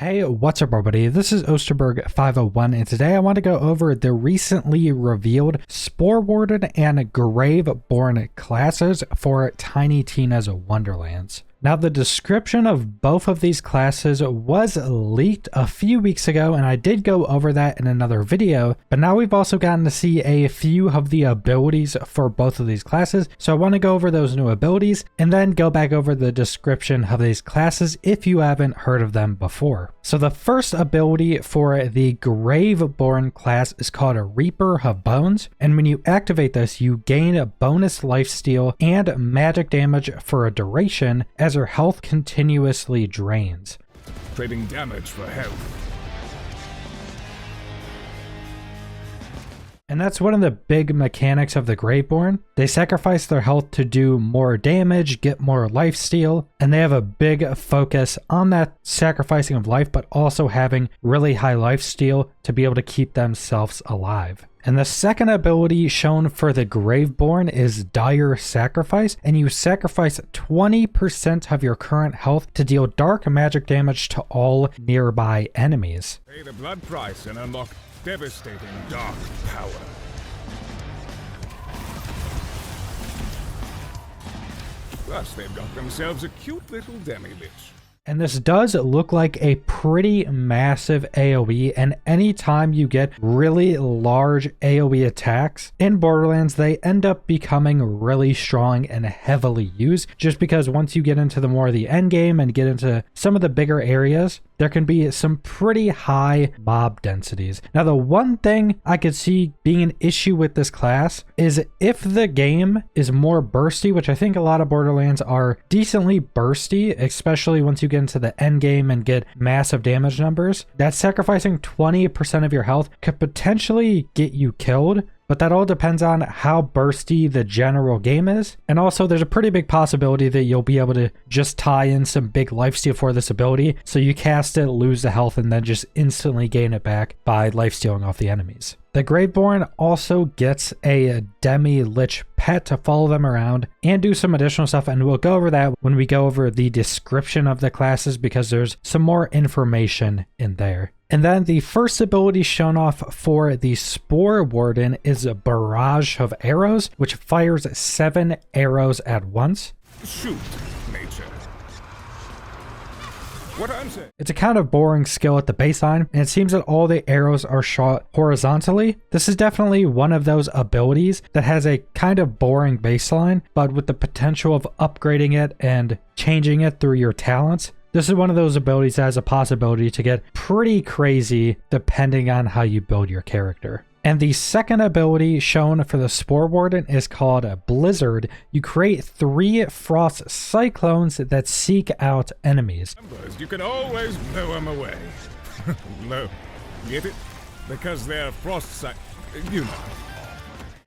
Hey, what's up everybody? This is Osterberg501 and today I want to go over the recently revealed Spore Warden and Graveborn classes for Tiny Tina's Wonderlands. Now, the description of both of these classes was leaked a few weeks ago, and I did go over that in another video, but now we've also gotten to see a few of the abilities for both of these classes, so I want to go over those new abilities, and then go back over the description of these classes if you haven't heard of them before. So the first ability for the Graveborn class is called a Reaper of Bones, and when you activate this, you gain a bonus lifesteal and magic damage for a duration as her health continuously drains. Trading damage for health. And that's one of the big mechanics of the Graveborn. They sacrifice their health to do more damage, get more lifesteal, and they have a big focus on that sacrificing of life, but also having really high lifesteal to be able to keep themselves alive. And the second ability shown for the Graveborn is Dire Sacrifice, and you sacrifice 20% of your current health to deal dark magic damage to all nearby enemies. Pay the blood price and unlock devastating dark power. Plus, they've got themselves a cute little demi-lich. And this does look like a pretty massive AoE, and anytime you get really large AoE attacks in Borderlands, they end up becoming really strong and heavily used, just because once you get into the more of the end game and get into some of the bigger areas, there can be some pretty high mob densities. Now, the one thing I could see being an issue with this class is if the game is more bursty, which I think a lot of Borderlands are decently bursty, especially once you get into the end game and get massive damage numbers, that sacrificing 20% of your health could potentially get you killed. But that all depends on how bursty the general game is. And also there's a pretty big possibility that you'll be able to just tie in some big lifesteal for this ability. So you cast it, lose the health, and then just instantly gain it back by lifestealing off the enemies. The Graveborn also gets a demi-lich pet to follow them around and do some additional stuff, and we'll go over that when we go over the description of the classes because there's some more information in there. And then the first ability shown off for the Spore Warden is a Barrage of Arrows, which fires 7 arrows at once. Shoot, nature. What I'm saying. It's a kind of boring skill at the baseline, and it seems that all the arrows are shot horizontally. This is definitely one of those abilities that has a kind of boring baseline, but with the potential of upgrading it and changing it through your talents. This is one of those abilities that has a possibility to get pretty crazy depending on how you build your character. And the second ability shown for the Spore Warden is called a Blizzard. You create 3 frost cyclones that seek out enemies. You can always blow them away. No, get it? Because they're frost you know.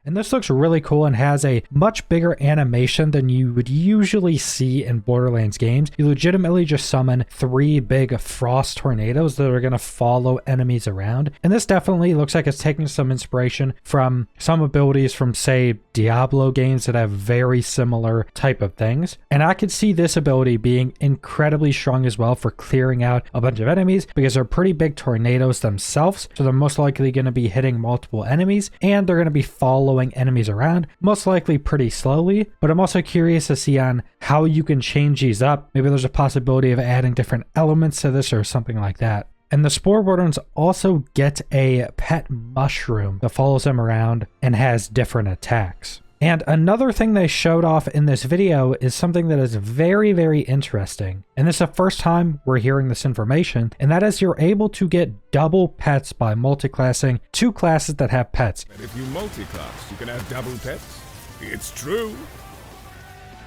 And this looks really cool and has a much bigger animation than you would usually see in Borderlands games. You legitimately just summon 3 big frost tornadoes that are going to follow enemies around. And this definitely looks like it's taking some inspiration from some abilities from, say, Diablo games that have very similar type of things. And I could see this ability being incredibly strong as well for clearing out a bunch of enemies because they're pretty big tornadoes themselves. So they're most likely going to be hitting multiple enemies, and they're going to be following enemies around, most likely pretty slowly. But I'm also curious to see on how you can change these up. Maybe there's a possibility of adding different elements to this or something like that. And the Spore Wardens also get a pet mushroom that follows them around and has different attacks. And another thing they showed off in this video is something that is very, very interesting. And this is the first time we're hearing this information, and that is you're able to get double pets by multiclassing 2 classes that have pets. But if you multi-class, you can have double pets. It's true.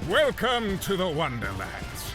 Welcome to the Wonderlands.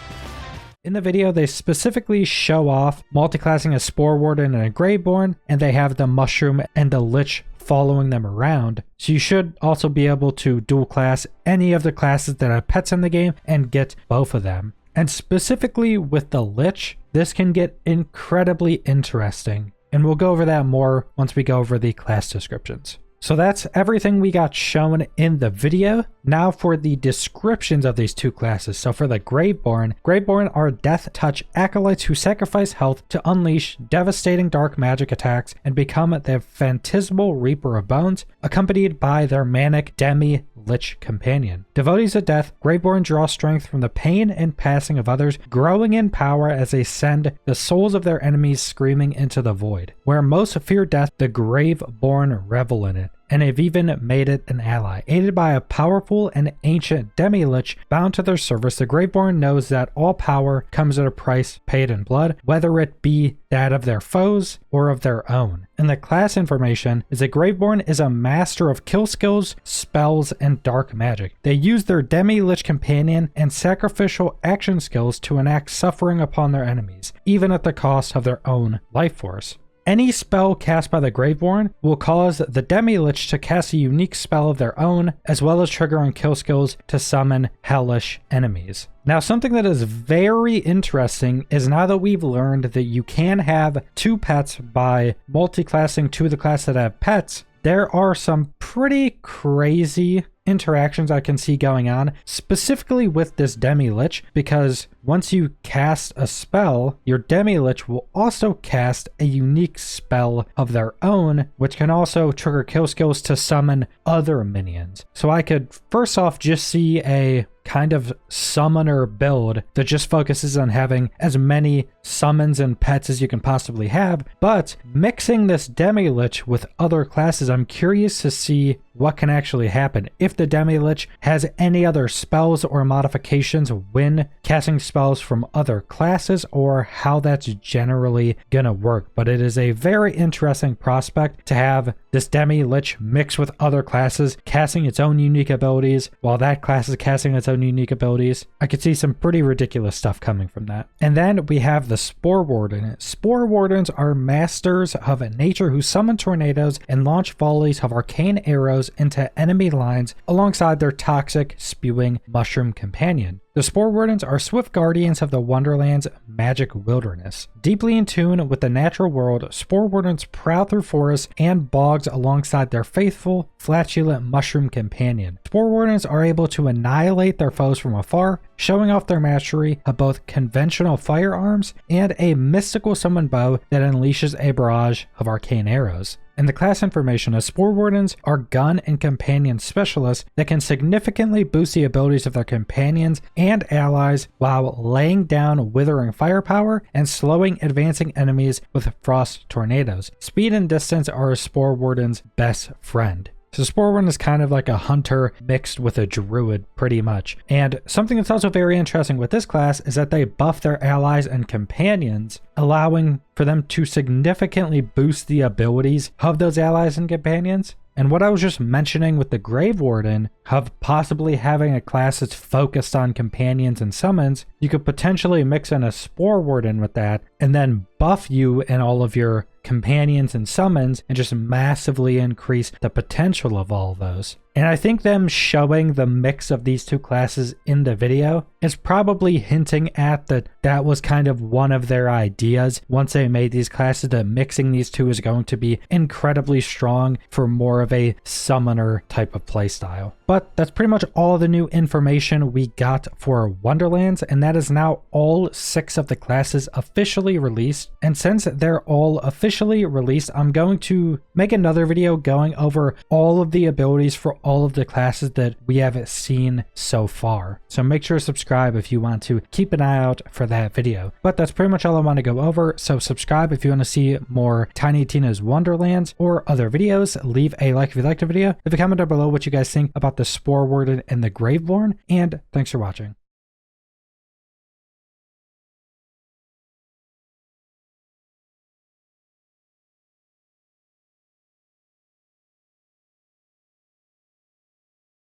In the video, they specifically show off multiclassing a Spore Warden and a Graveborn, and they have the mushroom and the lich following them around. So you should also be able to dual class any of the classes that have pets in the game and get both of them. And specifically with the lich, this can get incredibly interesting. And we'll go over that more once we go over the class descriptions. So that's everything we got shown in the video. Now for the descriptions of these two classes. So for the Graveborn, Graveborn are Death Touch acolytes who sacrifice health to unleash devastating dark magic attacks and become the phantasmal Reaper of Bones, accompanied by their manic Demi-Lich companion. Devotees of death, Graveborn draw strength from the pain and passing of others, growing in power as they send the souls of their enemies screaming into the void. Where most fear death, the Graveborn revel in it, and have even made it an ally. Aided by a powerful and ancient Demi-Lich bound to their service, the Graveborn knows that all power comes at a price paid in blood, whether it be that of their foes or of their own. And the class information is that Graveborn is a master of kill skills, spells, and dark magic. They use their Demi-Lich companion and sacrificial action skills to enact suffering upon their enemies, even at the cost of their own life force. Any spell cast by the Graveborn will cause the Demi-Lich to cast a unique spell of their own, as well as triggering kill skills to summon hellish enemies. Now, something that is very interesting is now that we've learned that you can have two pets by multi-classing two of the classes that have pets, there are some pretty crazy interactions I can see going on, specifically with this Demi-Lich, because once you cast a spell, your Demi-Lich will also cast a unique spell of their own, which can also trigger kill skills to summon other minions. So I could first off just see a kind of summoner build that just focuses on having as many summons and pets as you can possibly have, but mixing this Demi-Lich with other classes, I'm curious to see what can actually happen. If the Demi-Lich has any other spells or modifications when casting spells from other classes, or how that's generally gonna work. But it is a very interesting prospect to have this Demi-Lich mixed with other classes casting its own unique abilities while that class is casting its own unique abilities. I could see some pretty ridiculous stuff coming from that. And then we have the Spore Warden. Spore Wardens are masters of nature who summon tornadoes and launch volleys of arcane arrows into enemy lines alongside their toxic spewing mushroom companion. The Spore Wardens are swift guardians of the Wonderlands magic wilderness. Deeply in tune with the natural world, Spore Wardens prowl through forests and bogs alongside their faithful, flatulent mushroom companion. Spore Wardens are able to annihilate their foes from afar, showing off their mastery of both conventional firearms and a mystical summon bow that unleashes a barrage of arcane arrows. In the class information, Spore Wardens are gun and companion specialists that can significantly boost the abilities of their companions and allies while laying down withering firepower and slowing advancing enemies with frost tornadoes. Speed and distance are a Spore Warden's best friend. So Spore Warden is kind of like a hunter mixed with a druid, pretty much. And something that's also very interesting with this class is that they buff their allies and companions, allowing for them to significantly boost the abilities of those allies and companions. And what I was just mentioning with the Grave Warden of possibly having a class that's focused on companions and summons, you could potentially mix in a Spore Warden with that and then buff you and all of your companions and summons and just massively increase the potential of all of those. And I think them showing the mix of these two classes in the video is probably hinting at that was kind of one of their ideas once they made these classes, that mixing these two is going to be incredibly strong for more of a summoner type of playstyle. But that's pretty much all the new information we got for Wonderlands, and that is now all 6 of the classes officially released. And since they're all officially released, I'm going to make another video going over all of the abilities for all of the classes that we have seen so far. So make sure to subscribe if you want to keep an eye out for that video. But that's pretty much all I want to go over, so subscribe if you want to see more Tiny Tina's Wonderlands or other videos. Leave a like if you liked the video. Leave a comment down below what you guys think about the Spore Warden and the Graveborn, and thanks for watching.